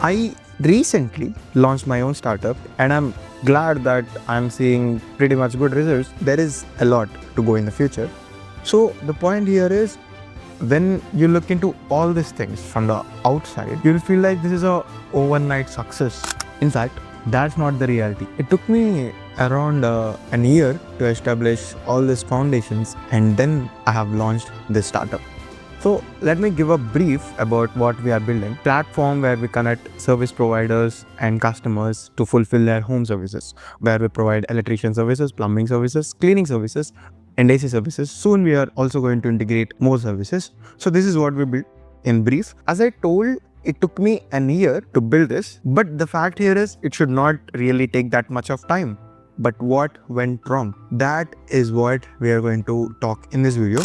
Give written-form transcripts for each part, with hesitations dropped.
I recently launched my own startup and I'm glad that I'm seeing pretty much good results. There is a lot to go in the future. So the point here is when you look into all these things from the outside, you'll feel like this is a overnight success. In fact, that's not the reality. It took me around an year to establish all these foundations and then I have launched this startup. So let me give a brief about what we are building. Platform where we connect service providers and customers to fulfill their home services, where we provide electrician services, plumbing services, cleaning services, and AC services. Soon we are also going to integrate more services. So this is what we built in brief. As I told, it took me an year to build this, but the fact here is it should not really take that much of time. But what went wrong? That is what we are going to talk in this video.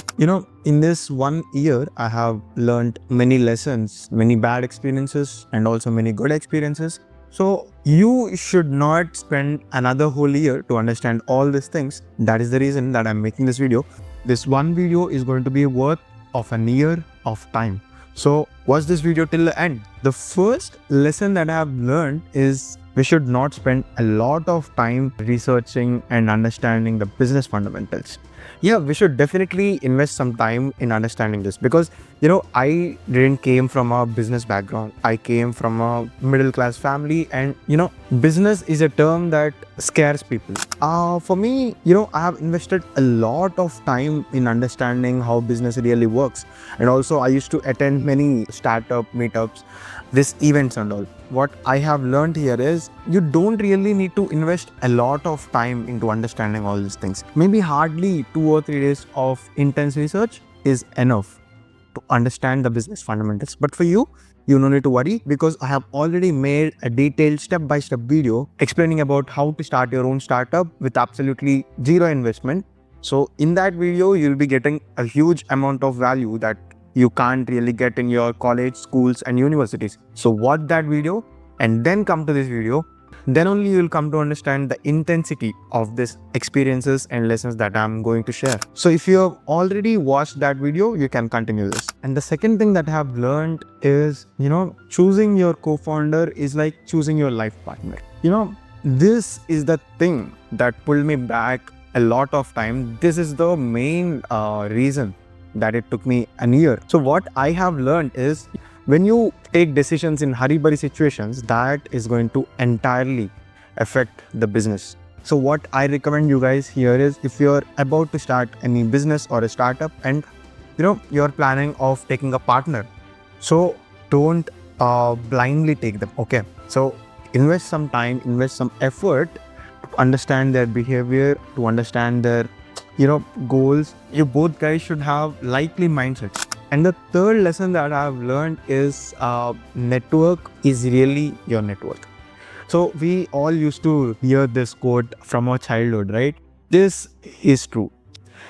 In this 1 year, I have learned many lessons, many bad experiences, and also many good experiences. So you should not spend another whole year to understand all these things. That is the reason that I'm making this video. This one video is going to be worth of a year of time. So watch this video till the end. The first lesson that I have learned is we should not spend a lot of time researching and understanding the business fundamentals. Yeah, we should definitely invest some time in understanding this because, I didn't came from a business background. I came from a middle class family and, business is a term that scares people. For me, I have invested a lot of time in understanding how business really works. And also I used to attend many startup meetups, these events and all. What I have learned here is you don't really need to invest a lot of time into understanding all these things. Maybe hardly 2 or 3 days of intense research is enough to understand the business fundamentals. But for you no need to worry because I have already made a detailed step-by-step video explaining about how to start your own startup with absolutely zero investment. So in that video, you'll be getting a huge amount of value that you can't really get in your college, schools and universities. So watch that video and then come to this video. Then only you will come to understand the intensity of these experiences and lessons that I'm going to share. So if you have already watched that video, you can continue this. And the second thing that I have learned is, choosing your co-founder is like choosing your life partner. This is the thing that pulled me back a lot of time. This is the main reason that it took me a year. So what I have learned is when you take decisions in hurry-burry situations, that is going to entirely affect the business. So what I recommend you guys here is if you're about to start any business or a startup and you're planning of taking a partner, so don't blindly take them. Okay, so invest some time, invest some effort to understand their behavior, to understand their goals. You both guys should have likely mindsets. And the third lesson that I've learned is network is really your network. So we all used to hear this quote from our childhood, right? This is true.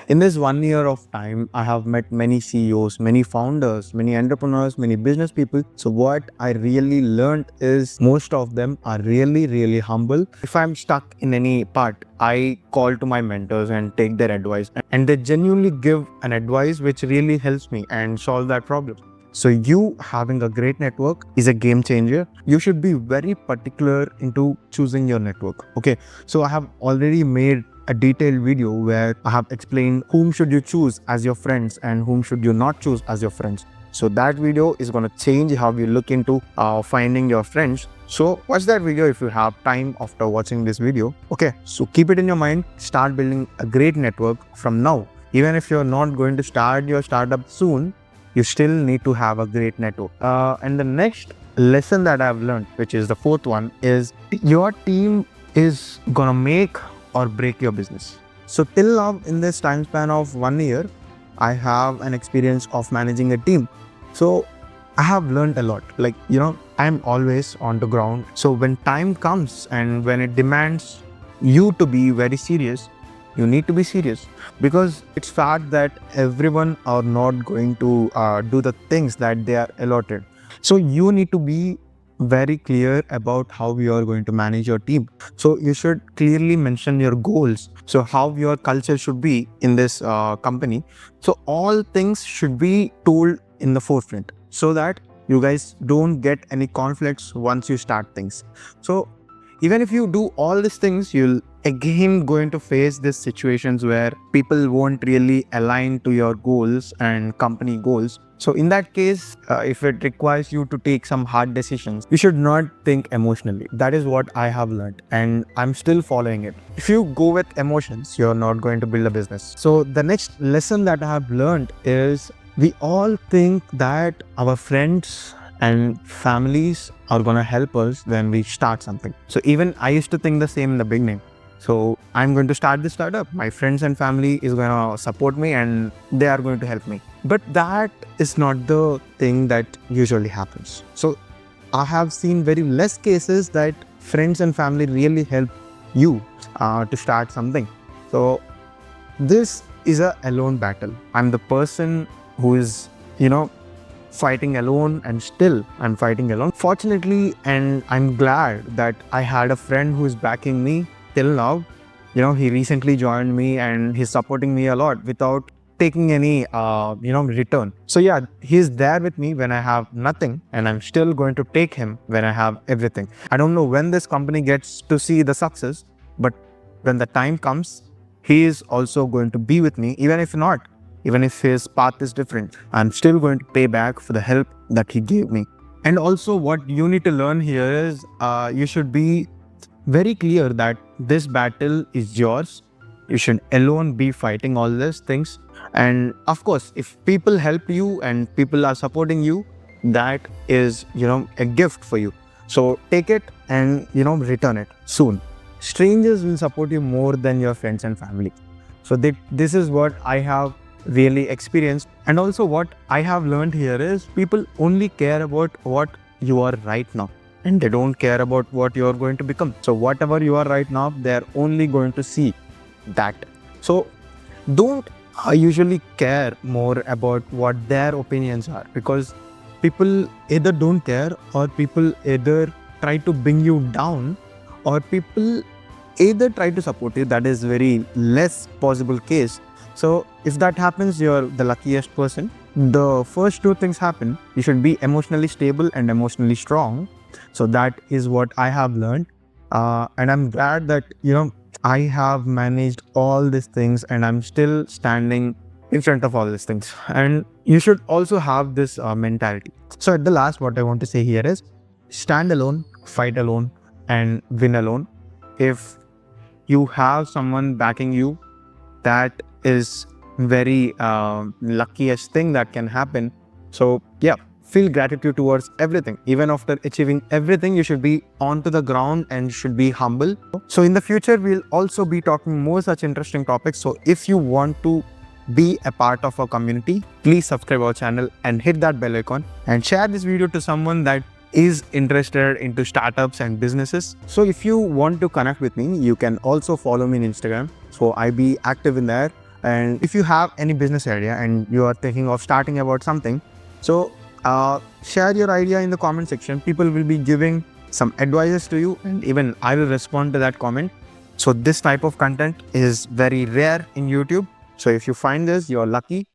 In this 1 year of time, I have met many CEOs, many founders, many entrepreneurs, many business people. So what I really learned is most of them are really, really humble. If I'm stuck in any part, I call to my mentors and take their advice. And they genuinely give an advice which really helps me and solve that problem. So you having a great network is a game changer. You should be very particular into choosing your network. Okay, so I have already made a detailed video where I have explained whom should you choose as your friends and whom should you not choose as your friends. So that video is going to change how you look into finding your friends. So watch that video if you have time after watching this video. Okay, so keep it in your mind. Start building a great network from now. Even if you're not going to start your startup soon, you still need to have a great network. And the next lesson that I've learned, which is the fourth one, is your team is gonna make or break your business. So till now in this time span of 1 year, I have an experience of managing a team. So I have learned a lot. I'm always on the ground. So when time comes and when it demands you to be very serious, you need to be serious because it's fact that everyone are not going to do the things that they are allotted. So you need to be very clear about how you are going to manage your team. So you should clearly mention your goals. So how your culture should be in this company. So all things should be told in the forefront so that You guys don't get any conflicts once you start things. So even if you do all these things, you'll again going to face these situations where people won't really align to your goals and company goals. So in that case, if it requires you to take some hard decisions, you should not think emotionally. That is what I have learned, and I'm still following it. If you go with emotions, you're not going to build a business. So the next lesson that I have learned is, we all think that our friends and families are gonna help us when we start something. So even I used to think the same in the beginning. So I'm going to start this startup. My friends and family is gonna support me and they are going to help me. But that is not the thing that usually happens. So I have seen very less cases that friends and family really help you to start something. So this is a alone battle. I'm the person who is, fighting alone, and still I'm fighting alone. Fortunately, and I'm glad that I had a friend who is backing me till now. He recently joined me and he's supporting me a lot without taking any, return. So yeah, he's there with me when I have nothing, and I'm still going to take him when I have everything. I don't know when this company gets to see the success, but when the time comes, he is also going to be with me, even if his path is different. I'm still going to pay back for the help that he gave me. And also what you need to learn here is, you should be very clear that this battle is yours. You should alone be fighting all these things. And of course, if people help you and people are supporting you, that is, a gift for you. So take it and, return it soon. Strangers will support you more than your friends and family. So this is what I have really experienced. And also what I have learned here is, people only care about what you are right now, and they don't care about what you are going to become. So whatever you are right now, they are only going to see that. So don't usually care more about what their opinions are, because people either don't care, or people either try to bring you down, or people either try to support you. That is very less possible case. So if that happens, you're the luckiest person. The first two things happen. You should be emotionally stable and emotionally strong. So that is what I have learned. And I'm glad that, I have managed all these things and I'm still standing in front of all these things. And you should also have this mentality. So at the last, what I want to say here is, stand alone, fight alone, and win alone. If you have someone backing you, that is very luckiest thing that can happen. So yeah, feel gratitude towards everything. Even after achieving everything, you should be onto the ground and should be humble. So in the future, we'll also be talking more such interesting topics. So if you want to be a part of our community, please subscribe our channel and hit that bell icon, and share this video to someone that is interested into startups and businesses. So if you want to connect with me, you can also follow me on Instagram. So I be active in there. And if you have any business idea and you are thinking of starting about something, so share your idea in the comment section. People will be giving some advices to you, and even I will respond to that comment. So this type of content is very rare in YouTube. So if you find this, you're lucky.